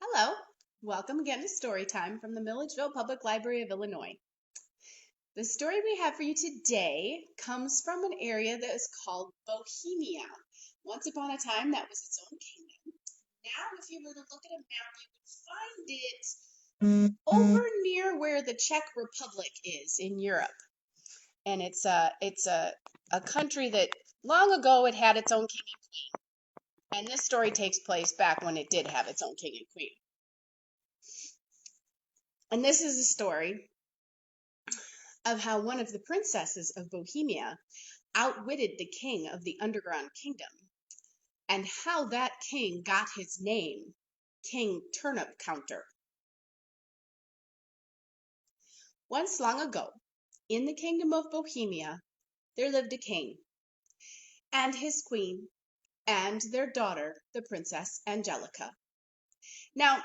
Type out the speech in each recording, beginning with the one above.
Hello, welcome again to Storytime from the Milledgeville Public Library of Illinois. The story we have for you today comes from an area that is called Bohemia. Once upon a time, that was its own kingdom. Now, if you were to look at a map, you would find it over near where the Czech Republic is in Europe. And it's a country that long ago it had its own king and queen. And this story takes place back when it did have its own king and queen. And this is a story of how one of the princesses of Bohemia outwitted the king of the underground kingdom, and how that king got his name, King Turnip Counter. Once long ago, in the kingdom of Bohemia, there lived a king and his queen and their daughter, the Princess Angelica. Now,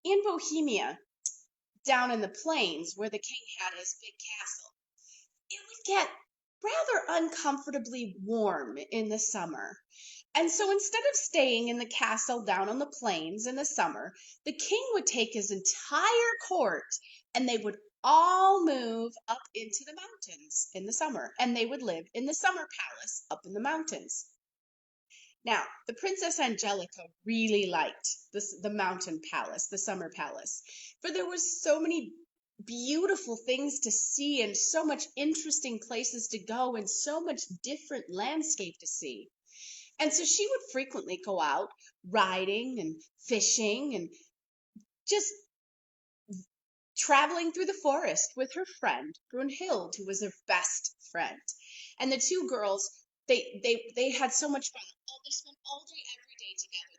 in Bohemia, down in the plains where the king had his big castle, it would get rather uncomfortably warm in the summer. And so instead of staying in the castle down on the plains in the summer, the king would take his entire court and they would all move up into the mountains in the summer, and they would live in the summer palace up in the mountains. Now, the Princess Angelica really liked the mountain palace, the summer palace, for there was so many beautiful things to see and so much interesting places to go and so much different landscape to see. And so she would frequently go out riding and fishing and just traveling through the forest with her friend Brunhild, who was her best friend. And the two girls, they had so much fun. Oh, they spent all day every day together.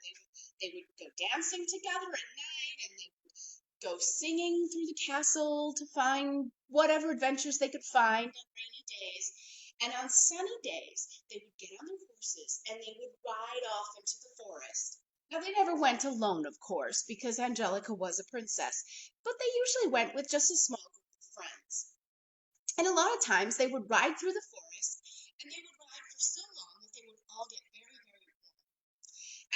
They would go dancing together at night, and they would go singing through the castle to find whatever adventures they could find on rainy days. And on sunny days, they would get on their horses and they would ride off into the forest. Now, they never went alone, of course, because Angelica was a princess, but they usually went with just a small group of friends. And a lot of times they would ride through the forest, and they would ride for so long that they would all get very, very warm.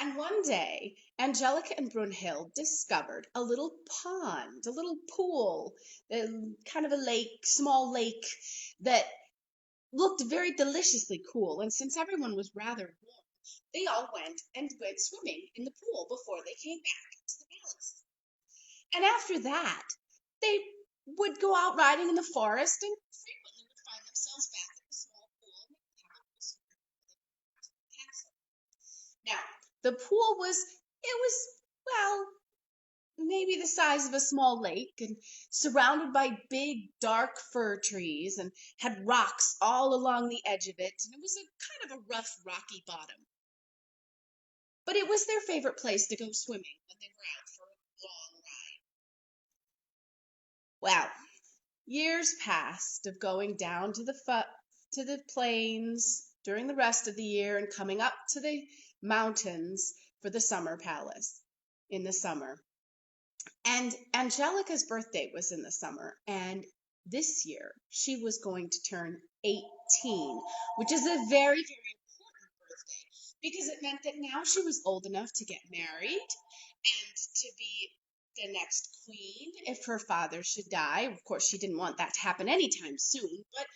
And one day, Angelica and Brunhild discovered a little pond, a little pool, kind of a lake, small lake that looked very deliciously cool. And since everyone was rather warm, they all went swimming in the pool before they came back to the palace. And after that, they would go out riding in the forest and frequently would find themselves back at the small pool in the castle. Now, the pool well, maybe the size of a small lake and surrounded by big dark fir trees and had rocks all along the edge of it, and it was a kind of a rough rocky bottom. But it was their favorite place to go swimming when they were out for a long ride. Well, years passed of going down to the plains during the rest of the year and coming up to the mountains for the summer palace in the summer. And Angelica's birthday was in the summer, and this year she was going to turn 18, which is a very, very important birthday because it meant that now she was old enough to get married and to be the next queen if her father should die. Of course, she didn't want that to happen anytime soon, but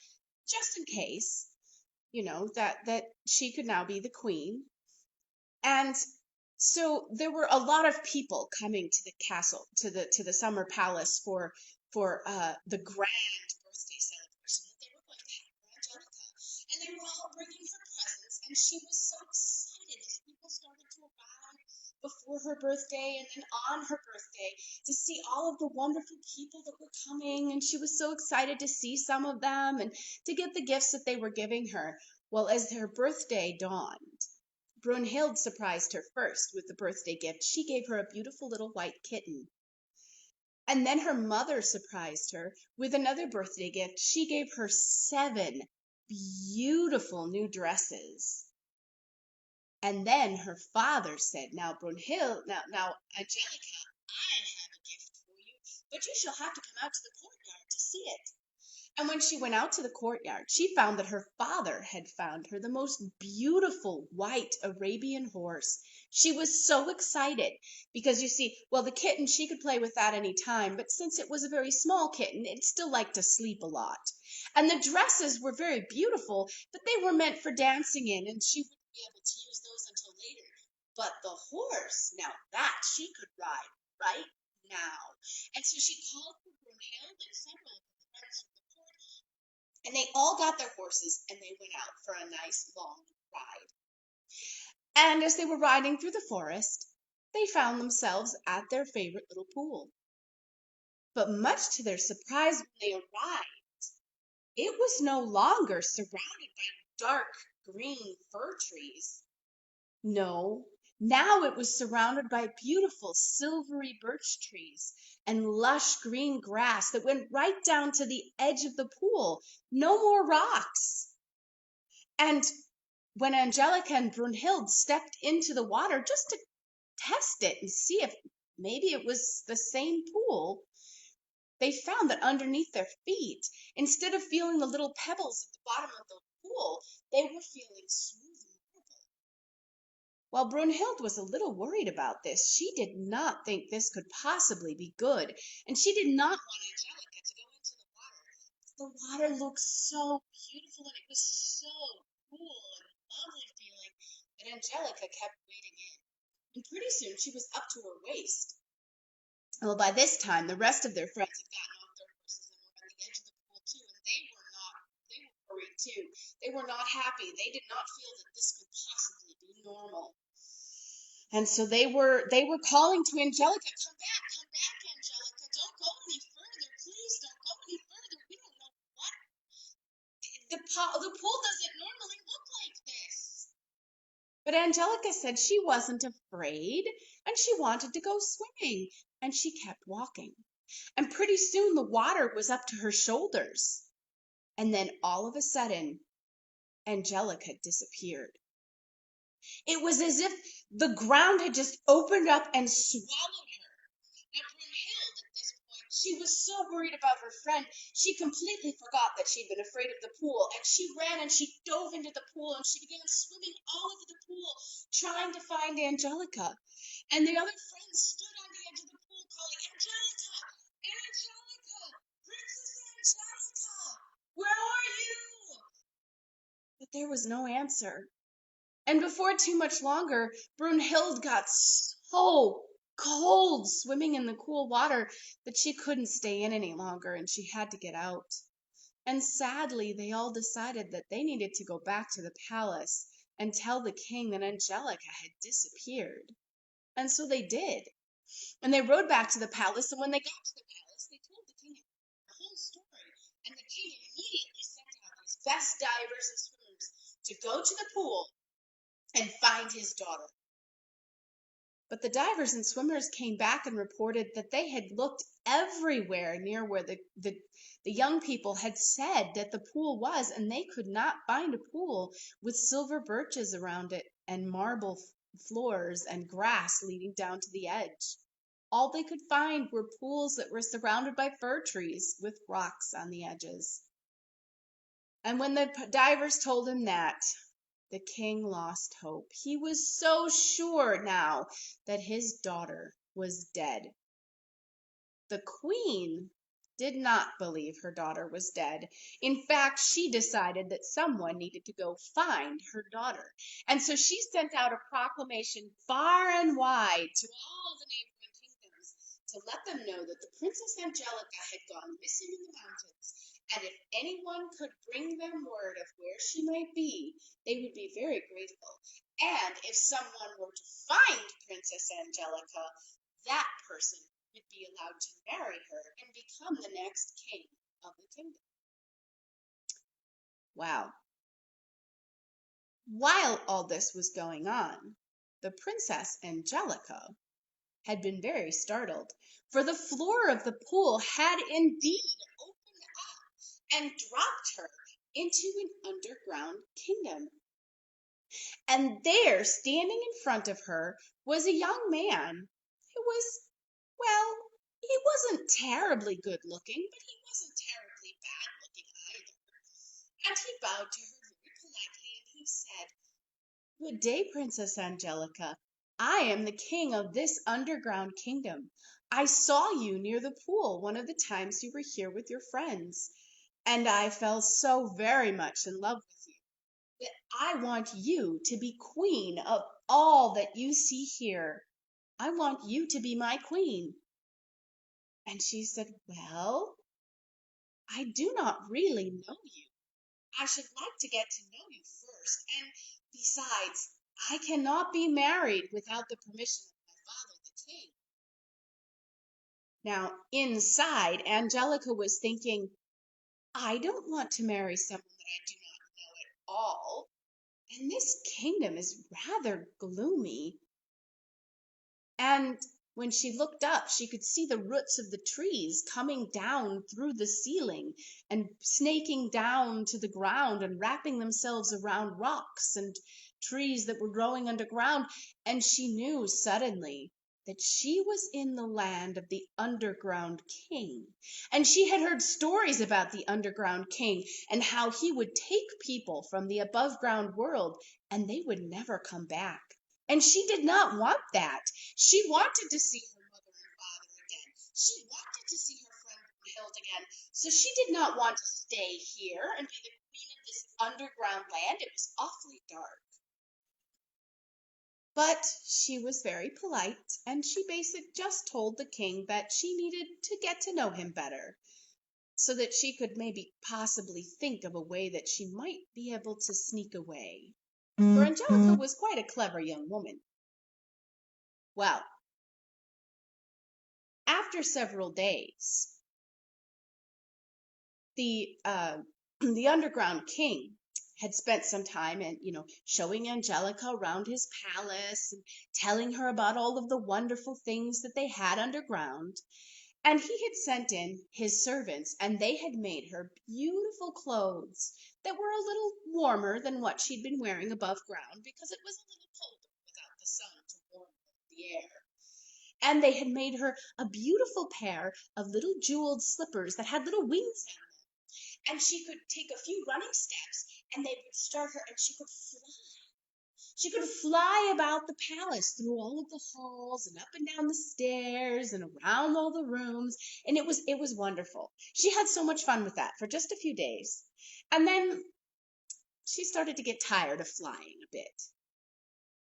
just in case, that she could now be the queen. And so there were a lot of people coming to the castle, to the summer palace for the grand birthday celebration that they were going to have for Angelica. And they were all bringing her presents, and she was so excited as people started to arrive before her birthday and then on her birthday to see all of the wonderful people that were coming. And she was so excited to see some of them and to get the gifts that they were giving her. Well, as her birthday dawned, Brunhild surprised her first with the birthday gift. She gave her a beautiful little white kitten. And then her mother surprised her with another birthday gift. She gave her 7 beautiful new dresses. And then her father said, now Brunhild, now Angelica, I have a gift for you, but you shall have to come out to the courtyard to see it. And when she went out to the courtyard, she found that her father had found her the most beautiful white Arabian horse. She was so excited because, you see, well, the kitten, she could play with that any time, but since it was a very small kitten, it still liked to sleep a lot. And the dresses were very beautiful, but they were meant for dancing in, and she wouldn't be able to use those until later. But the horse, now that she could ride right now. And so she called for Brunhild and several of her friends from the court, and they all got their horses and they went out for a nice long ride. And as they were riding through the forest, they found themselves at their favorite little pool. But much to their surprise, when they arrived, it was no longer surrounded by dark green fir trees. No, now it was surrounded by beautiful silvery birch trees and lush green grass that went right down to the edge of the pool. No more rocks. And when Angelica and Brunhild stepped into the water just to test it and see if maybe it was the same pool, they found that underneath their feet, instead of feeling the little pebbles at the bottom of the pool, they were feeling smooth marble. While Brunhild was a little worried about this, she did not think this could possibly be good, and she did not want Angelica to go into the water. The water looked so beautiful and it was so cool and lovely feeling that Angelica kept wading in. And pretty soon she was up to her waist. Well, by this time, the rest of their friends had gotten off their horses and were at the edge of the pool too, and they were worried too. They were not happy. They did not feel that this could possibly be normal. And so they were calling to Angelica, come back, Angelica. Don't go any further. Please don't go any further. We don't know what the pool doesn't normally look like this. But Angelica said she wasn't afraid and she wanted to go swimming, and she kept walking. And pretty soon the water was up to her shoulders. And then all of a sudden, Angelica disappeared. It was as if the ground had just opened up and swallowed her. Now, Brunhild, at this point, she was so worried about her friend, she completely forgot that she'd been afraid of the pool, and she ran and she dove into the pool and she began swimming all over the pool, trying to find Angelica. And the other friends stood on the edge of the pool calling, Angelica! Angelica! Princess Angelica! Where are you? But there was no answer. And before too much longer, Brunhild got so cold swimming in the cool water that she couldn't stay in any longer and she had to get out. And sadly, they all decided that they needed to go back to the palace and tell the king that Angelica had disappeared. And so they did. And they rode back to the palace, and when they got to the palace, they told the king the whole story. And the king immediately sent out his best divers and swimmers to go to the pool and find his daughter. But the divers and swimmers came back and reported that they had looked everywhere near where the young people had said that the pool was, and they could not find a pool with silver birches around it and marble floors and grass leading down to the edge. All they could find were pools that were surrounded by fir trees with rocks on the edges. And when the divers told him that, the king lost hope. He was so sure now that his daughter was dead. The queen did not believe her daughter was dead. In fact, she decided that someone needed to go find her daughter. And so she sent out a proclamation far and wide to all the neighboring kingdoms to let them know that the Princess Angelica had gone missing in the mountains, and if anyone could bring them word of where she might be, they would be very grateful. And if someone were to find Princess Angelica, that person would be allowed to marry her and become the next king of the kingdom. Wow. While all this was going on, the Princess Angelica had been very startled, for the floor of the pool had indeed opened up and dropped her into an underground kingdom. And there, standing in front of her, was a young man who was, well, he wasn't terribly good looking, but he wasn't terribly bad looking And he bowed to her very politely and he said, "Good day, Princess Angelica. I am the king of this underground kingdom. I saw you near the pool one of the times you were here with your friends, and I fell so very much in love with you that I want you to be queen of all that you see here. I want you to be my queen." And she said, "Well, I do not really know you. I should like to get to know you first. And besides, I cannot be married without the permission of my father, the king." Now, inside, Angelica was thinking, I don't want to marry someone that I do not know at all. And this kingdom is rather gloomy. And when she looked up, she could see the roots of the trees coming down through the ceiling and snaking down to the ground and wrapping themselves around rocks and trees that were growing underground. And she knew suddenly that she was in the land of the underground king. And she had heard stories about the underground king and how he would take people from the above ground world and they would never come back. And she did not want that. She wanted to see her mother and father again. She wanted to see her friend Brunhild again. So she did not want to stay here and be the queen of this underground land. It was awfully dark. But she was very polite, and she basically just told the king that she needed to get to know him better so that she could maybe possibly think of a way that she might be able to sneak away. For Angelica was quite a clever young woman. Well, after several days, the the underground king had spent some time and showing Angelica around his palace and telling her about all of the wonderful things that they had underground. And he had sent in his servants, and they had made her beautiful clothes that were a little warmer than what she'd been wearing above ground because it was a little colder without the sun to warm the air. And they had made her a beautiful pair of little jeweled slippers that had little wings on them. And she could take a few running steps and they would start her and she could fly. She could fly about the palace through all of the halls and up and down the stairs and around all the rooms. And it was wonderful. She had so much fun with that for just a few days. And then she started to get tired of flying a bit.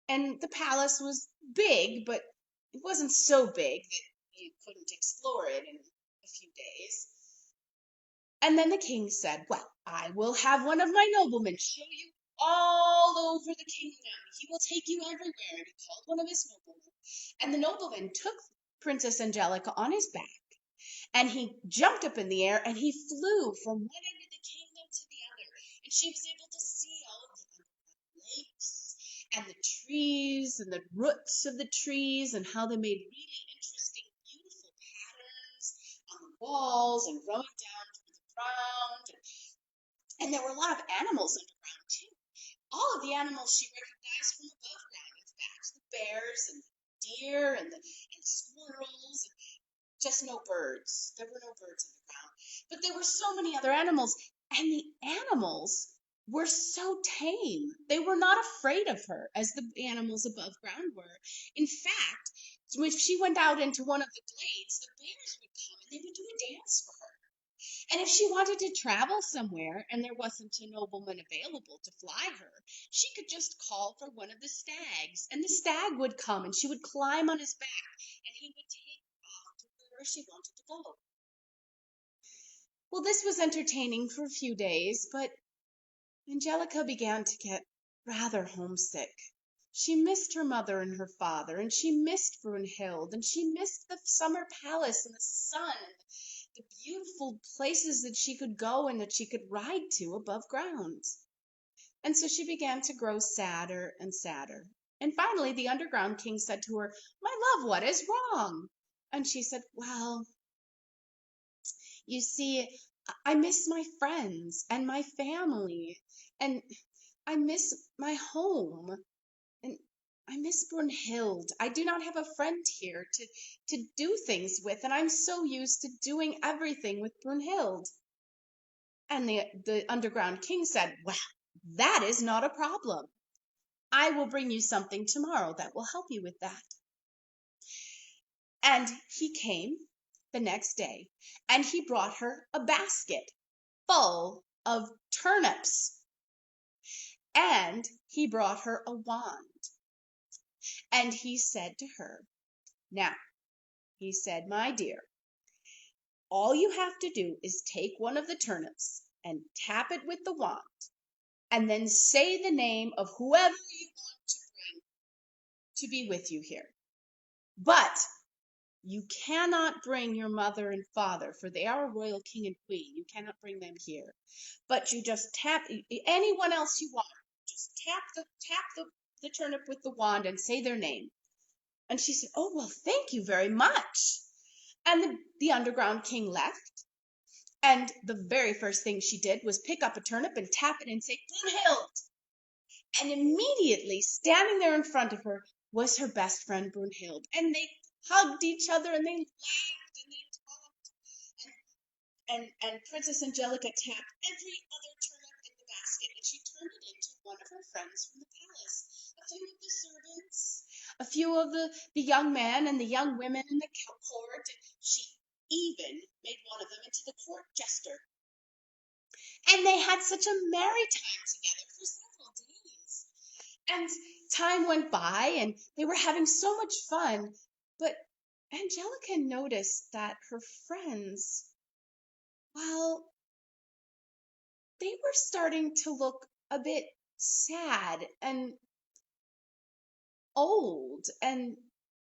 And the palace was big, but it wasn't so big that you couldn't explore it in a few days. And then the king said, "Well, I will have one of my noblemen show you all over the kingdom. He will take you everywhere." And he called one of his noblemen. And the nobleman took Princess Angelica on his back, and he jumped up in the air, and he flew from one end of the kingdom to the other. And she was able to see all of the lakes and the trees and the roots of the trees and how they made really interesting, beautiful patterns on the walls and growing down ground. And there were a lot of animals underground too. All of the animals she recognized from above ground. In fact, the bears and the deer and squirrels, and just no birds. There were no birds underground. But there were so many other animals, and the animals were so tame. They were not afraid of her as the animals above ground were. In fact, when she went out into one of the glades, the bears would come and they would do a dance for her. And if she wanted to travel somewhere and there wasn't a nobleman available to fly her, she could just call for one of the stags, and the stag would come and she would climb on his back and he would take her off to wherever she wanted to go. Well, this was entertaining for a few days, but Angelica began to get rather homesick. She missed her mother and her father, and she missed Brunhild, and she missed the summer palace and the sun and the beautiful places that she could go and that she could ride to above ground. And so she began to grow sadder and sadder. And finally, the underground king said to her, "My love, what is wrong?" And she said, "Well, you see, I miss my friends and my family, and I miss my home, and I miss Brunhild. I do not have a friend here to do things with, and I'm so used to doing everything with Brunhild." And the underground king said, "Well, that is not a problem. I will bring you something tomorrow that will help you with that." And he came the next day, and he brought her a basket full of turnips, and he brought her a wand. And he said to her, "Now," he said, "my dear, all you have to do is take one of the turnips and tap it with the wand, and then say the name of whoever you want to bring to be with you here. But you cannot bring your mother and father, for they are a royal king and queen. You cannot bring them here. But you just tap anyone else you want. Just tap the turnip with the wand and say their name." And she said, "Oh, well, thank you very much." And the underground king left. And the very first thing she did was pick up a turnip and tap it and say, "Brunhild." And immediately, standing there in front of her, was her best friend Brunhild. And they hugged each other and they laughed and they talked. And Princess Angelica tapped every other turnip in the basket, and she turned it into one of her friends from the palace. A few of the servants, a few of the young men and the young women in the court. She even made one of them into the court jester. And they had such a merry time together for several days. And time went by, and they were having so much fun. But Angelica noticed that her friends, well, they were starting to look a bit sad and old and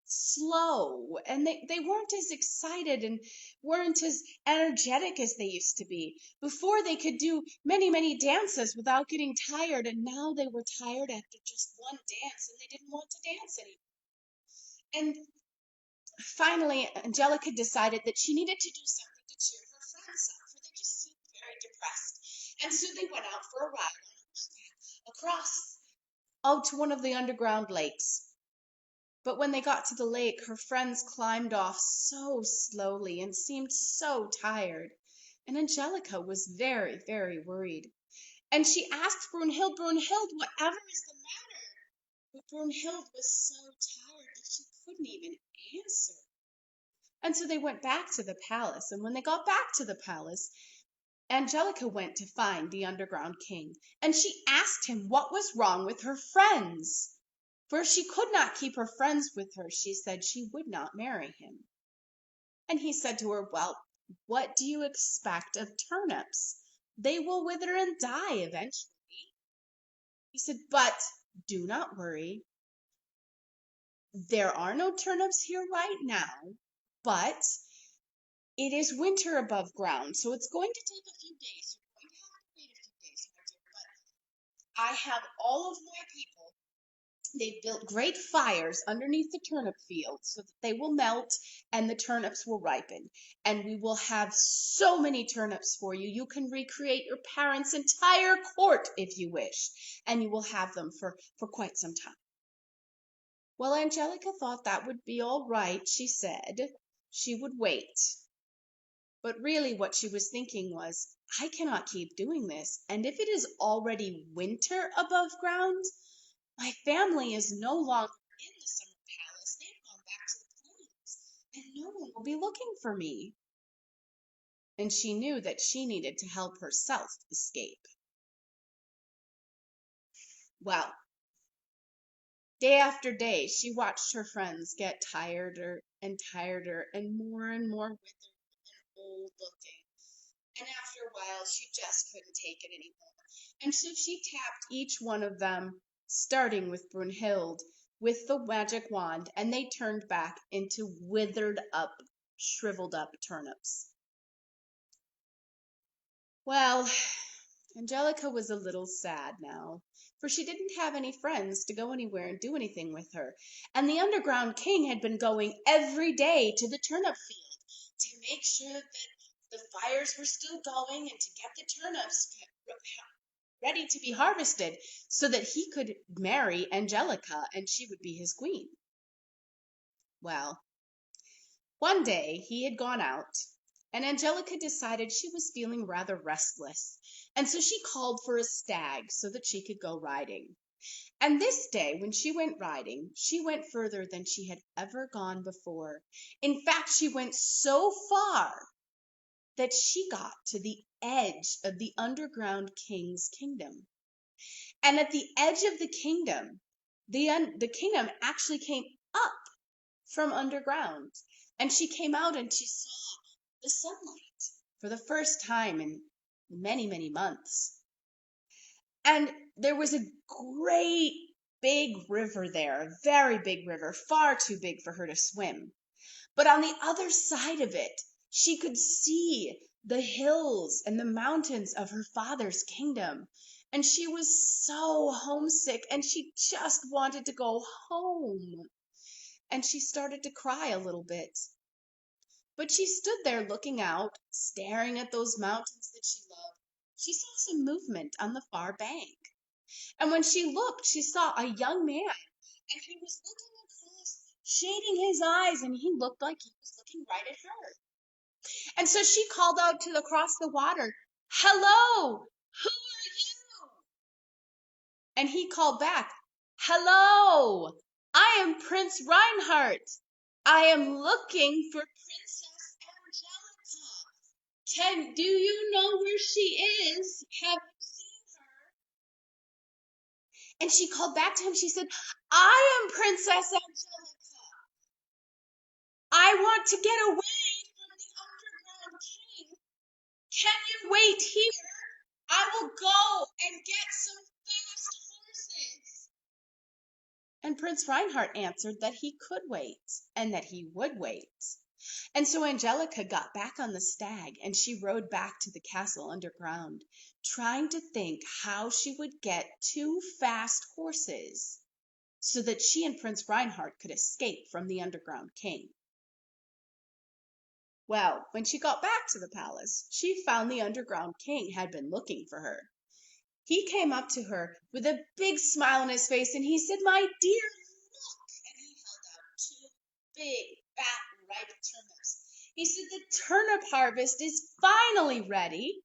slow, and they weren't as excited and weren't as energetic as they used to be. Before, they could do many dances without getting tired, and now they were tired after just one dance and they didn't want to dance anymore. And finally, Angelica decided that she needed to do something to cheer her friends up, for they just seemed very depressed. And so they went out for a ride across out to one of the underground lakes. But when they got to the lake, her friends climbed off so slowly and seemed so tired. And Angelica was very worried. And she asked Brunhild, "Brunhild, whatever is the matter?" But Brunhild was so tired that she couldn't even answer. And so they went back to the palace. And when they got back to the palace, Angelica went to find the underground king. And she asked him what was wrong with her friends. For if she could not keep her friends with her, she said she would not marry him. And he said to her, "Well, what do you expect of turnips? They will wither and die eventually." He said, "But do not worry. There are no turnips here right now, but it is winter above ground, so it's going to take a few days. You're going to have to wait a few days, my dear, but I have all of my people. They've built great fires underneath the turnip fields so that they will melt and the turnips will ripen. And we will have so many turnips for you. You can recreate your parents' entire court if you wish, and you will have them for quite some time." Well, Angelica thought that would be all right. She said she would wait. But really what she was thinking was, "I cannot keep doing this. And if it is already winter above ground, my family is no longer in the summer palace. They've gone back to the plains, and no one will be looking for me." And she knew that she needed to help herself escape. Well, day after day, she watched her friends get tireder and more withered and old looking. And after a while, she just couldn't take it anymore. And so she tapped each one of them, starting with Brunhild, with the magic wand, and they turned back into withered up, shriveled up turnips. Well, Angelica was a little sad now, for she didn't have any friends to go anywhere and do anything with her. And the underground king had been going every day to the turnip field to make sure that the fires were still going and to get the turnips ready to be harvested so that he could marry Angelica and she would be his queen. Well, one day he had gone out and Angelica decided she was feeling rather restless, and so she called for a stag so that she could go riding. And this day, when she went riding, she went further than she had ever gone before. In fact, she went so far that she got to the edge of the underground king's kingdom. And at the edge of the kingdom, the kingdom actually came up from underground. And she came out and she saw the sunlight for the first time in many, many months. And there was a great big river there, a very big river, far too big for her to swim. But on the other side of it, she could see the hills and the mountains of her father's kingdom. And she was so homesick and she just wanted to go home. And she started to cry a little bit. But she stood there looking out, staring at those mountains that she loved. She saw some movement on the far bank. And when she looked, she saw a young man, and he was looking across, shading his eyes, and he looked like he was looking right at her. And so she called out to across the water, "Hello, who are you?" And he called back, "Hello, I am Prince Reinhardt. I am looking for Princess Angelica. Do you know where she is? Have you seen her?" And she called back to him. She said, "I am Princess Angelica. I want to get away from the underground king. Can you wait here? I will go and get some fast horses." And Prince Reinhardt answered that he could wait and that he would wait. And so Angelica got back on the stag and she rode back to the castle underground, trying to think how she would get 2 fast horses so that she and Prince Reinhardt could escape from the underground king. Well, when she got back to the palace, she found the underground king had been looking for her. He came up to her with a big smile on his face and he said, "My dear, look." And he held out 2 big, fat, ripe turnips. He said, "The turnip harvest is finally ready.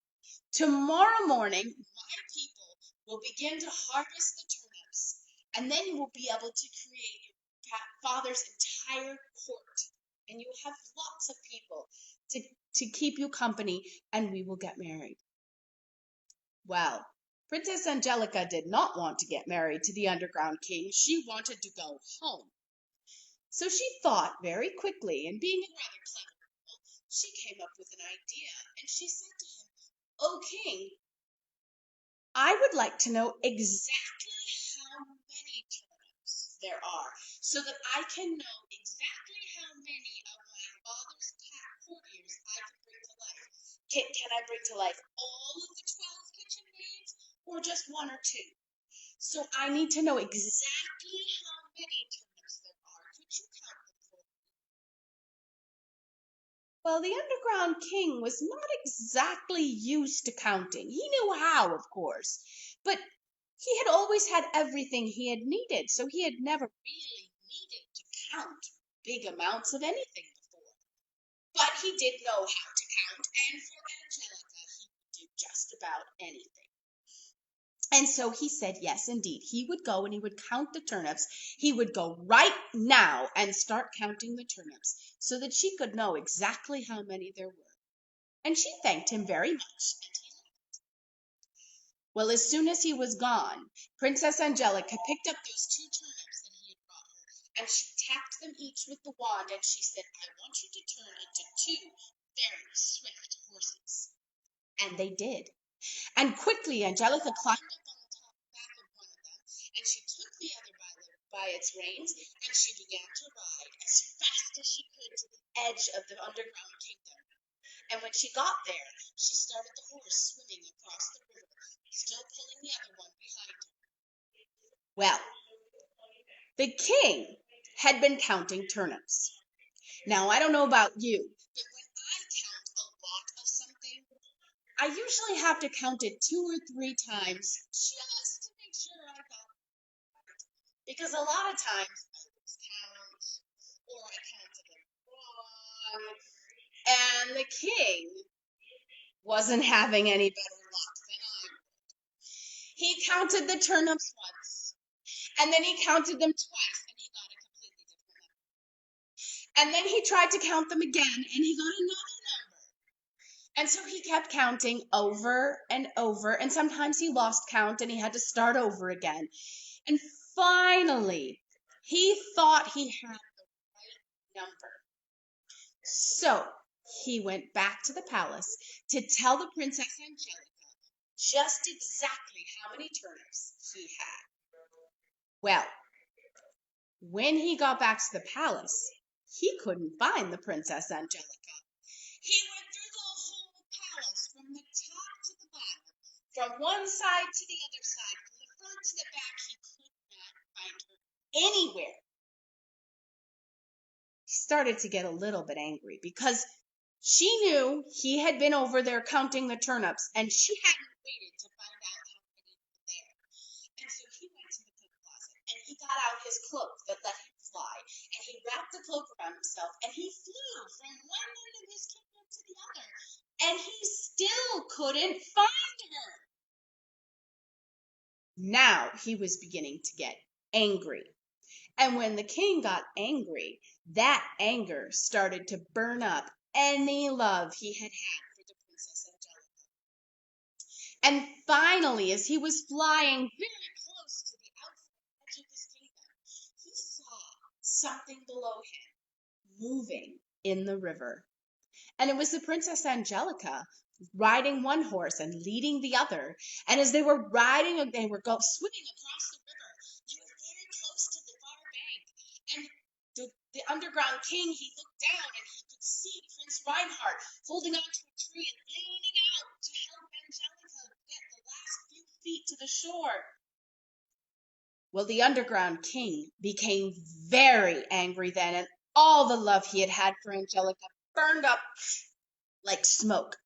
Tomorrow morning, my people will begin to harvest the turnips, and then you will be able to create your father's entire court. And you will have lots of people to keep you company, and we will get married." Well, Princess Angelica did not want to get married to the underground king. She wanted to go home. So she thought very quickly, and being a rather clever girl, she came up with an idea, and she said to him, "O king, I would like to know exactly how many turnips there are, so that I can know exactly how many of my father's courtiers I can bring to life. Can I bring to life all of the 12 kitchen maids, or just 1 or 2? So I need to know exactly how many turnips there are. Could you count them for me?" Well, the underground king was not exactly used to counting. He knew how, of course, but he had always had everything he had needed, so he had never really needed to count big amounts of anything before. But he did know how to count, and for Angelica, he could do just about anything. And so he said, yes, indeed, he would go and he would count the turnips. He would go right now and start counting the turnips so that she could know exactly how many there were. And she thanked him very much, and he left. Well, as soon as he was gone, Princess Angelica picked up those 2 turnips that he had brought her, and she tapped them each with the wand, and she said, "I want you to turn into 2 very swift horses." And they did. And quickly Angelica climbed up on the back of one of them, and she took the other by its reins, and she began to ride as fast as she could to the edge of the underground kingdom. And when she got there, she started the horse swimming across the river, still pulling the other one behind her. Well, the king had been counting turnips. Now, I don't know about you, but when I count a lot of something, I usually have to count it 2 or 3 times just to make sure I got it right. Because a lot of times I lose count or I counted it wrong. And the king wasn't having any better luck than I. He counted the turnips once, and then he counted them twice, and he got a completely different number. And then he tried to count them again, and he got another number. And so he kept counting over and over, and sometimes he lost count and he had to start over again. And finally, he thought he had the right number. So he went back to the palace to tell the Princess Angelica just exactly how many turnips he had. Well, when he got back to the palace, he couldn't find the Princess Angelica. He went through the whole palace from the top to the bottom, from one side to the other side, from the front to the back. He could not find her anywhere. He started to get a little bit angry because she knew he had been over there counting the turnips, and she hadn't waited to find out how many were there. And so he went to the coat closet, and he got out his cloak that let him fly, and he wrapped the cloak around himself, and he flew from one end of his kingdom to the other, and he still couldn't find her. Now he was beginning to get angry. And when the king got angry, that anger started to burn up any love he had for the Princess Angelica. And finally, as he was flying very close to the outside edge of his kingdom, he saw something below him moving in the river. And it was the Princess Angelica riding one horse and leading the other. And as they were riding, they were swimming across the river. They were very close to the far bank. And the underground king, he looked down and he could see Prince Reinhardt holding onto a tree and leaning out to help Angelica get the last few feet to the shore. Well, the underground king became very angry then, and all the love he had for Angelica burned up like smoke.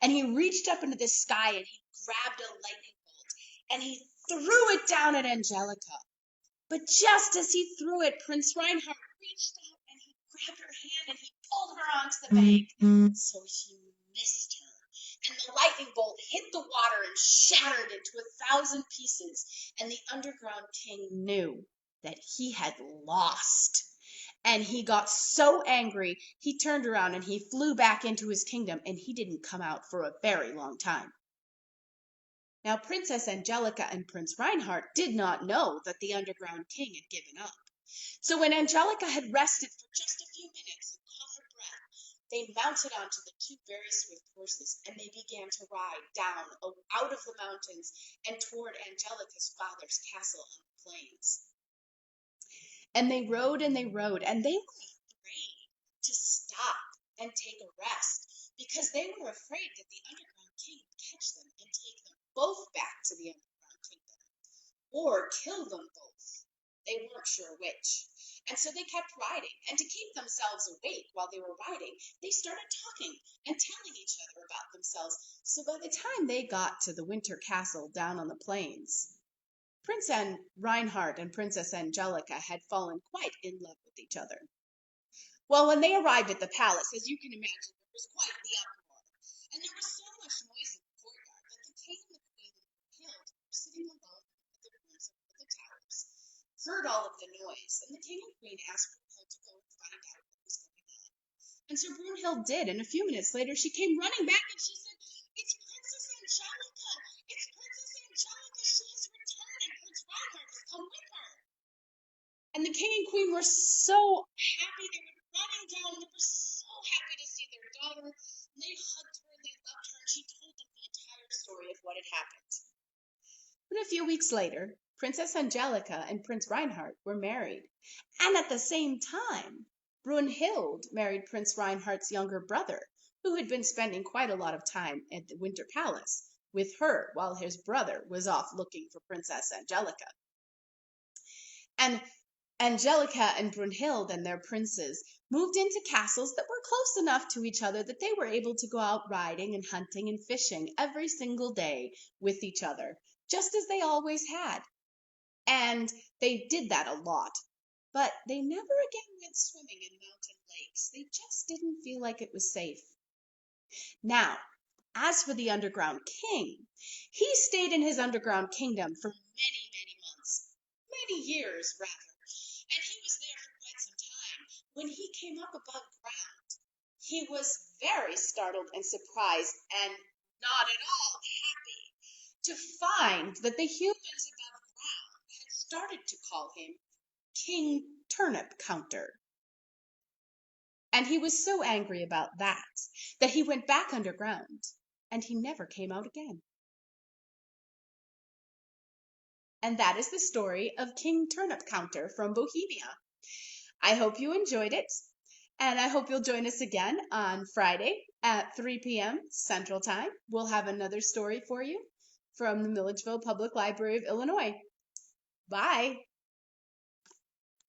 And he reached up into the sky and he grabbed a lightning bolt and he threw it down at Angelica. But just as he threw it, Prince Reinhardt reached out and he grabbed her hand and he pulled her onto the bank. So he missed her. And the lightning bolt hit the water and shattered into 1,000 pieces. And the underground king knew that he had lost. And he got so angry, he turned around and he flew back into his kingdom, and he didn't come out for a very long time. Now, Princess Angelica and Prince Reinhardt did not know that the underground king had given up. So when Angelica had rested for just a few minutes and caught her breath, they mounted onto the two very swift horses, and they began to ride down out of the mountains and toward Angelica's father's castle on the plains. And they rode and they rode, and they were afraid to stop and take a rest because they were afraid that the underground king would catch them and take them both back to the underground kingdom or kill them both. They weren't sure which. And so they kept riding, and to keep themselves awake while they were riding, they started talking and telling each other about themselves. So by the time they got to the winter castle down on the plains, Prince Reinhardt and Princess Angelica had fallen quite in love with each other. Well, when they arrived at the palace, as you can imagine, there was quite the uproar, and there was so much noise in the courtyard that the king and the queen and Brunhild, who were sitting alone in the rooms of the towers, heard all of the noise, and the king and queen asked Brunhild to go and find out what was going on. And so Brunhild did, and a few minutes later she came running back and she said, "It's Princess Angelica! It's Princess Angelica! She has returned, and Prince Reinhardt has come with her." And the king and queen were so happy. They were running down. They were so happy to see their daughter. And they hugged her and they loved her. And she told them the entire story of what had happened. But a few weeks later, Princess Angelica and Prince Reinhardt were married. And at the same time, Brunhild married Prince Reinhardt's younger brother, who had been spending quite a lot of time at the Winter Palace with her while his brother was off looking for Princess Angelica. And Angelica and Brunhild and their princes moved into castles that were close enough to each other that they were able to go out riding and hunting and fishing every single day with each other, just as they always had. And they did that a lot. but they never again went swimming in mountain lakes. They just didn't feel like it was safe. Now, as for the underground king, he stayed in his underground kingdom for many, many months, many years rather, and he was there for quite some time. When he came up above ground, he was very startled and surprised and not at all happy to find that the humans above ground had started to call him King Turnip Counter. And he was so angry about that he went back underground and he never came out again. And that is the story of King Turnip Counter from Bohemia. I hope you enjoyed it, and I hope you'll join us again on Friday at 3 p.m. Central Time. We'll have another story for you from the Milledgeville Public Library of Illinois. Bye.